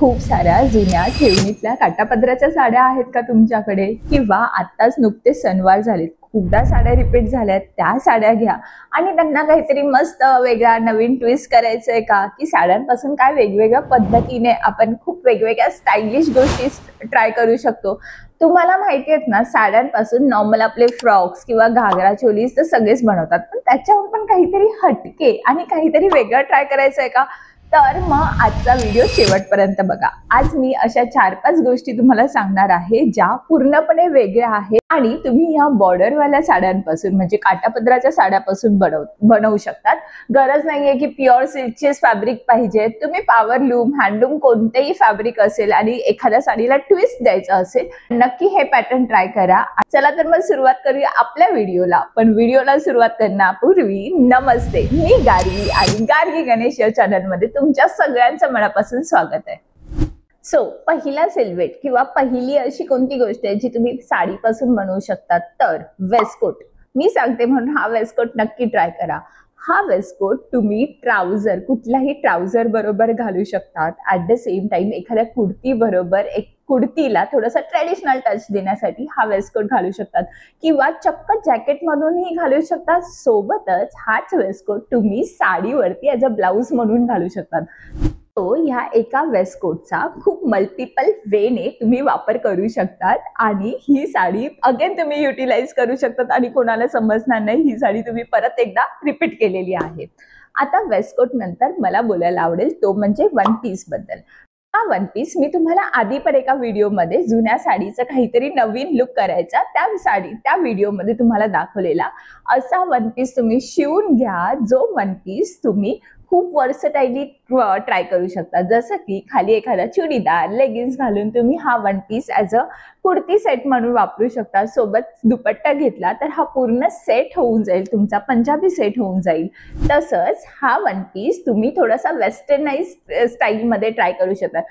खूप साऱ्या जुन्या ठेवणीतल्या काटापदराच्या साड्या आहेत का तुमच्याकडे? किंवा आत्ताच नुकते सणवार झालेत, खूपदा साड्या रिपीट झाल्यात, त्या साड्या घ्या आणि त्यांना काहीतरी मस्त वेगळा नवीन ट्विस्ट करायचंय का? की साड्यांपासून काय वेगवेगळ्या पद्धतीने आपण खूप वेगवेगळ्या स्टायलिश गोष्टी ट्राय करू शकतो. तुम्हाला माहिती आहेत ना, साड्यांपासून नॉर्मल आपले फ्रॉक्स किंवा घागरा चोलीज तर सगळेच बनवतात, पण त्याच्यावर पण काहीतरी हटके आणि काहीतरी वेगळं ट्राय करायचंय का? तर मग आजचा व्हिडिओ शेवटपर्यंत बघा. आज मी अशा 4-5 गोष्टी तुम्हाला सांगणार आहे ज्या पूर्णपणे वेगळ्या आहेत आणि तुम्ही या बॉर्डरवाल्या साड्यांपासून म्हणजे काटापदराच्या साड्यापासून बनवू शकतात. गरज नाहीये की प्युअर सिल्कचेच फॅब्रिक पाहिजे. तुम्ही पॉवरलूम, हँडलूम कोणतेही फॅब्रिक असेल आणि एखाद्या साडीला ट्विस्ट द्यायचं असेल, नक्की हे पॅटर्न ट्राय करा. चला तर मग सुरुवात करूया आपल्या व्हिडिओला. पण व्हिडिओला सुरुवात करण्यापूर्वी नमस्ते, मी गार्गी आणि गार्गी गणेश या चॅनलमध्ये तुमच्या सगळ्यांचं मनापासून स्वागत आहे. पहिला सिल्हवेट किंवा पहिली अशी कोणती गोष्ट आहे जी तुम्ही साडीपासून बनवू शकता? तर वेस्टकोट. मी सांगते म्हणून हा वेस्टकोट नक्की ट्राय करा. हा वेस्टकोट तुम्ही ट्राउझर, कुठल्याही ट्राउझर बरोबर घालू शकतात. ऍट द सेम टाइम एखाद्या कुर्ती बरोबर, एक कुर्तीला थोडासा ट्रेडिशनल टच देण्यासाठी हा वेस्टकोट घालू शकतात किंवा चक्क जॅकेट मधूनही घालू शकतात. सोबतच हाच वेस्टकोट तुम्ही साडीवरती ऍज अ ब्लाउज म्हणून घालू शकतात. ह्या एका वेस्टकोटचा खूप मल्टिपल वेने तुम्ही वापर करू शकतात आणि ही साडी अगेन तुम्ही युटिलाइज करू शकतात आणि कोणाला समजणार नाही ही साडी तुम्ही परत एकदा रिपीट केलेली आहे. आता वेस्टकोट नंतर मला बोलायला आवडेल तो म्हणजे वन पीस बद्दल. हा वन पीस मी तुम्हाला आधी पण एका व्हिडिओमध्ये जुन्या साडीचं काहीतरी नवीन लुक करायचा त्या व्हिडिओमध्ये तुम्हाला दाखवलेला असा वन पीस तुम्ही शिवून घ्या, जो वन पीस तुम्ही खूप वर्सटाईली ट्राय करू शकता. जसं की खाली एखादा चुडीदार, लेगिन्स घालून तुम्ही हा one piece as a kurti set म्हणून वापरू शकता. सोबत दुपट्टा घेतला तर हा पूर्ण सेट होऊन जाईल, तुमचा पंजाबी सेट होऊन जाईल. तसंच हा वन पीस तुम्ही थोडासा वेस्टर्नाइज स्टाईलमध्ये ट्राय करू शकता.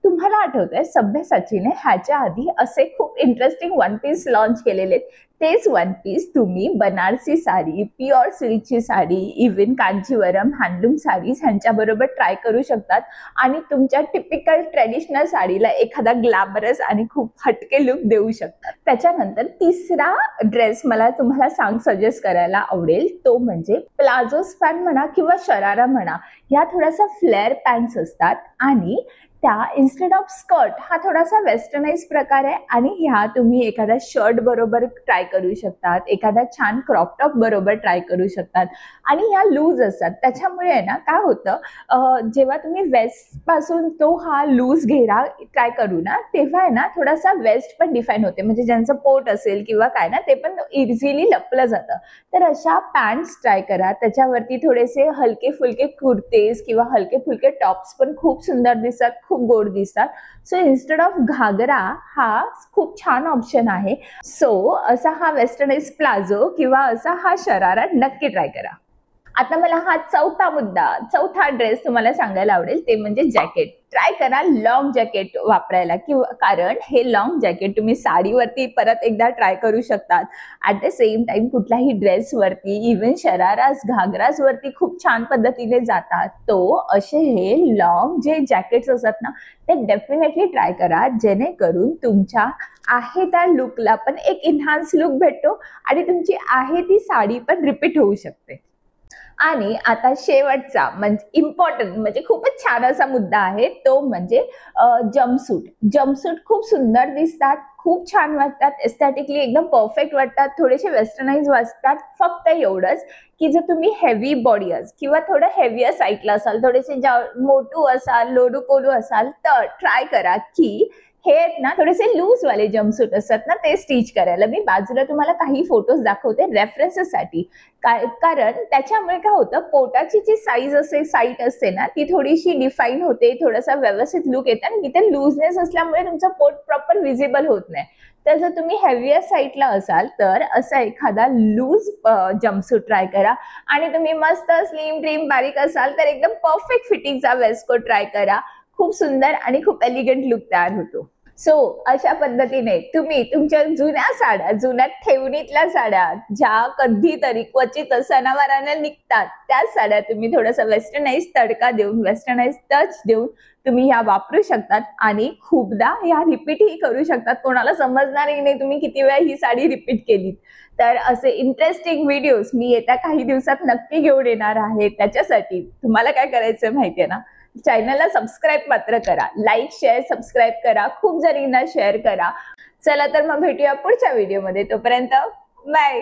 तुम्हाला आठवतंय सभ्यसाचीने ह्याच्या आधी असे खूप इंटरेस्टिंग वन पीस लॉन्च केलेले. तेच वन पीस तुम्ही बनारसी साडी, प्युअर सिल्कची sari, even Kanjeevaram handloom saris ह्यांच्याबरोबर ट्राय करू शकतात आणि तुमच्या टिपिकल ट्रेडिशनल साडीला एखादा ग्लॅमरस आणि खूप हटके लुक देऊ शकतात. त्याच्यानंतर तिसरा ड्रेस मला तुम्हाला सजेस्ट करायला आवडेल तो म्हणजे प्लाझो पॅन्ट म्हणा किंवा शरारा म्हणा. ह्या थोडासा फ्लेअर पॅन्ट्स असतात आणि त्या इन्स्टेड ऑफ स्कर्ट हा थोडासा वेस्टर्नाइज प्रकार आहे आणि ह्या तुम्ही एखाद्या शर्ट बरोबर ट्राय करू शकतात, एखाद्या छान क्रॉप टॉप बरोबर ट्राय करू शकतात आणि ह्या लूज असतात. त्याच्यामुळे ना काय होतं, जेव्हा तुम्ही वेस्ट पासून तो हा लूज घेरा ट्राय करू ना, तेव्हा आहे ना थोडासा वेस्ट पण डिफाईन होते. म्हणजे ज्यांचं पोट असेल किंवा काय ना, ते पण इझिली लपलं जातं. तर अशा पॅन्ट्स ट्राय करा. त्याच्यावरती थोडेसे हलके फुलके कुर्तेज किंवा हलके फुलके टॉप्स पण खूप सुंदर दिसतात, खूप गोड दिसतात. सो इन्स्टेड ऑफ घागरा हा खूप छान ऑप्शन आहे. असा हा वेस्टर्नाइज प्लाझो किंवा असा हा शरारा नक्की ट्राय करा. आता मला हा चौथा ड्रेस तुम्हाला सांगायला आवडेल ते म्हणजे जॅकेट. ट्राय करा लॉंग जॅकेट वापरायला किंवा कारण हे लॉंग जॅकेट तुम्ही साडीवरती परत एकदा ट्राय करू शकतात. ऍट द सेम टाइम कुठल्याही ड्रेसवरती, इव्हन शरारास, घागरास वरती खूप छान पद्धतीने जातात. असे हे लॉंग जे जॅकेट्स असतात ना, ते डेफिनेटली ट्राय करा, जेणेकरून तुमच्या आहे त्या लुकला पण एक इन्हान्स लुक भेटतो आणि तुमची आहे ती साडी पण रिपीट होऊ शकते. आणि आता शेवटचा म्हणजे इम्पॉर्टंट म्हणजे खूपच छान असा मुद्दा आहे तो म्हणजे जम्पसूट. जम्पसूट खूप सुंदर दिसतात, खूप छान वाटतात, एस्थेटिकली एकदम परफेक्ट वाटतात, थोडेसे वेस्टर्नाइज वाटतात. फक्त एवढंच की जर तुम्ही हेवी बॉडी किंवा थोडं हेवियर साईडला असाल, थोडेसे मोठू असाल, लोडू कोलू असाल, तर ट्राय करा की हे ना थोडेसे लूज वाले जम्पसूट असतात ना, ते स्टिच करायला. मी बाजूला तुम्हाला काही फोटोज दाखवते रेफरन्सेससाठी. कारण त्याच्यामुळे काय होतं, पोटाची जी साईट असते ना, ती थोडीशी डिफाईन होते, थोडासा व्यवस्थित लुक येते आणि तिथे लूजनेस असल्यामुळे तुमचं पोट प्रॉपर विजिबल होत नाही. तर जर तुम्ही हेवियर साईडला असाल तर असा एखादा लूज जम्पसूट ट्राय करा आणि तुम्ही मस्त स्लिम ट्रिम बारीक असाल तर एकदम परफेक्ट फिटिंगचा वेस्टकोट ट्राय करा. खूप सुंदर आणि खूप एलिगंट लुक तयार होतो. सो अशा पद्धतीने तुम्ही तुमच्या जुन्या साड्या, जुन्या ठेवणीतल्या साड्या, ज्या कधीतरी क्वचित सणावाराला निघतात, त्या साड्या तुम्ही थोडासा वेस्टर्नाइज तडका देऊन, वेस्टर्नाइज टच देऊन तुम्ही ह्या वापरू शकतात आणि खूपदा ह्या रिपीटही करू शकतात. कोणाला समजणारही नाही तुम्ही किती वेळा ही साडी रिपीट केली. तर असे इंटरेस्टिंग व्हिडिओज मी येत्या काही दिवसात नक्की घेऊन येणार आहे. त्याच्यासाठी तुम्हाला काय करायचं माहितीये ना, चॅनलला सबस्क्राईब मात्र करा, लाईक शेअर सबस्क्राईब करा, खूप जणींना शेअर करा. चला तर मग भेटूया पुढच्या व्हिडिओमध्ये. तोपर्यंत बाय.